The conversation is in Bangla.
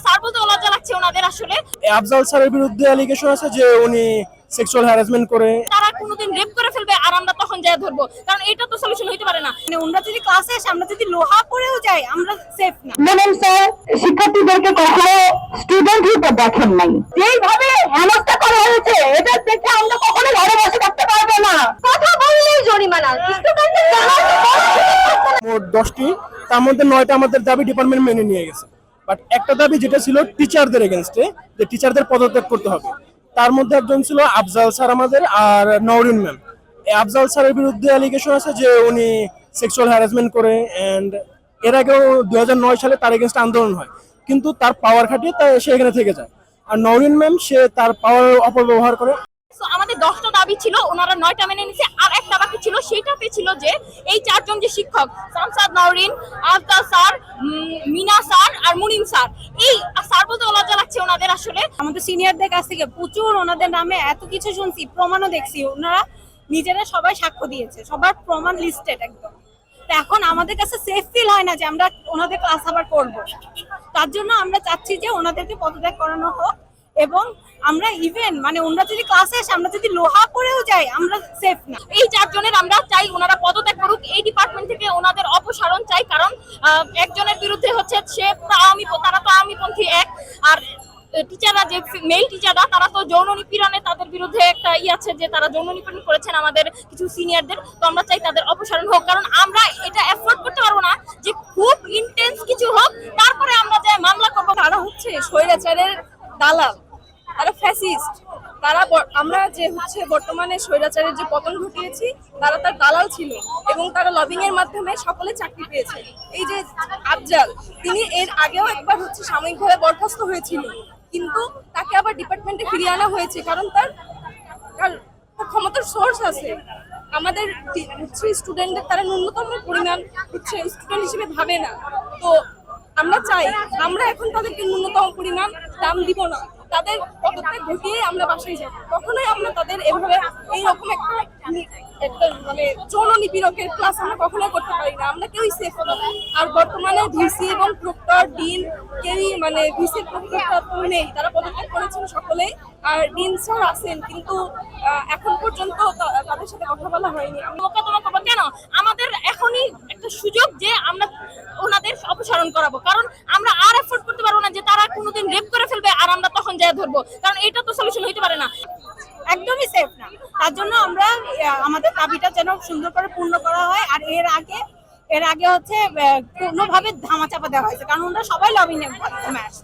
স্যার বলতে লজ্জা লাগছে ওনাদের আসলে। আফজাল স্যারের বিরুদ্ধে অ্যালিগেশন আছে যে উনি সেক্সুয়াল হ্যারাসমেন্ট করে, তারা কোনোদিন রেপ করে ফেলবে আর আমরা তখন যায় ধরবো, কারণ এটা তো সলিউশন হইতে পারে না। মানে ওনারা যদি ক্লাসে আসে আমরা যদি লোহা পড়েও যাই আমরা সেফ না। বলেন স্যার, শিক্ষার্থীদেরকে কখনো স্টুডেন্ট হিসেবে দেখেন নাই। যেইভাবে হেনস্থা করা হয়েছে এটা দেখে আমরা কখনো ঘরে বসে থাকতে পারবো না। কথা বললেই জরিমানা। মোট 10টি, তার মধ্যে 9টা আমাদের দাবি ডিপার্টমেন্ট মেনে নিয়ে গেছে। বাট একটা দাবি যেটা ছিল টিচারদের এগেনস্টে, যে টিচারদের পদত্যাগ করতে হবে, তার মধ্যে একজন ছিল আফজাল স্যার আমাদের আর নওরিন ম্যাম। আফজাল স্যারের বিরুদ্ধে অ্যালিগেশন আছে যে উনি সেক্সুয়াল হ্যারাসমেন্ট করে, এন্ড এর আগেও 2009 সালে তার এগেনস্ট আন্দোলন হয়, কিন্তু তার পাওয়ার খাটিয়ে সে এখানে থেকে যায়। আর নওরিন ম্যাম সে তার পাওয়ার অপব্যবহার করে। আমাদের 10টা দাবি ছিল, ওনারা 9টা মেনে নিছে, আর একটা বাকি ছিল, সেইটাতে ছিল যে এই 4 জন যে শিক্ষক শামসাদ, নওরিন, আফজাল স্যার, মিনা স্যার আর মুনিম স্যার, এই স্যার বলতে লজ্জা লাগছে ওনাদের আসলে। আমাদের সিনিয়রদের কাছ থেকে প্রচুর ওনাদের নামে এত কিছু শুনছি, প্রমাণও দেখছি, ওনারা নিজেরা সবাই সাক্ষ্য দিয়েছে, সবার প্রমাণ লিস্টেড একদম। তো এখন আমাদের কাছে সেফ ফিল হয় না যে আমরা ওনাদের ক্লাস আবার করব। তার জন্য আমরা চাচ্ছি যে ওনাদেরকে পদত্যাগ করানো হোক, এবং আমরা ইভেন মানে ওনারা যদি ক্লাসে আসে আমরা যদি লোহা পড়েও যাই আমরা সেফ না। এই 4 জনের আমরা চাই ওনারা পদত্যাগ করুক, এই ডিপার্টমেন্ট থেকে ওনাদের অপসারণ চাই, কারণ একজনের বিরুদ্ধে হচ্ছে সে তারা তো আওয়ামীপন্থী এক, আর টিচাররা যে মেল টিচাররা তারা তো যৌন নিপীড়নে, তাদের বিরুদ্ধে একটা আছে যে তারা যৌন নিপীড়ন করেছেন আমাদের কিছু সিনিয়রদের। তো আমরা চাই তাদের অপসারণ হোক, কারণ আমরা এটা এফোর্ড করতে পারবো না যে খুব ইন্টেন্স কিছু হোক তারপরে আমরা যে মামলা করবো। তারা হচ্ছে স্বৈরাচারের দালাল, তারা ফ্যাসিস্ট, তারা আমরা যে হচ্ছে বর্তমানে স্বৈরাচারের যে পতন ঘটিয়েছি তারা তার দালাল ছিল, এবং তারা লবিং এর মাধ্যমে সকলে চাকরি পেয়েছে। এই যে আফজাল, তিনি এর আগেও একবার হচ্ছে সাময়িকভাবে বরখাস্ত হয়েছিল, কিন্তু তাকে আবার ডিপার্টমেন্টে ফিরিয়ে আনা হয়েছে, কারণ তার ক্ষমতার সোর্স আছে। আমাদের স্টুডেন্টদের তারা ন্যূনতম পরিমাণ হচ্ছে স্টুডেন্ট হিসেবে ভাবে না। তো আমরা চাই, আমরা এখন তাদেরকে ন্যূনতম পরিমাণ দাম দিব না, তাদের পদত্যাগ ঘটিয়ে আমরা বাসায় যাব। কখনোই আমরা তাদের এভাবে এইরকম একটা মানে যৌন নিপীড়কের ক্লাস আমরা কখনোই করতে পারি না। আমরা কেউই সেফ হবো না। আর বর্তমানে ভিসি এবং প্রক্টর, ডিন কেউই মানে ভিসি প্রক্টর নেই, তারা পদত্যাগ করেছেন সকলেই। আর ডিন স্যার আছেন, কিন্তু এখন পর্যন্ত তাদের সাথে কথা বলা হয়নি। মোকদ্দমা করবো কেন? আমাদের এখনই একটা সুযোগ যে আমরা ওনাদের অপসারণ করাবো, কারণ আমরা আর এফোর্ড করতে পারবো না যে তারা কোনোদিন রেপ করে ফেলবে আর আমরা তখন যায় ধরবো, কারণ এটা তো সলিউশন হইতে পারে না। একদমই সেফ না। তার জন্য আমরা আমাদের দাবিটা যেন সুন্দর করে পূর্ণ করা হয়। আর এর আগে হচ্ছে কোনোভাবে ধামাচাপা দেওয়া হয়েছে, কারণ ওরা সবাই লবিং এর মাধ্যমে আসছে।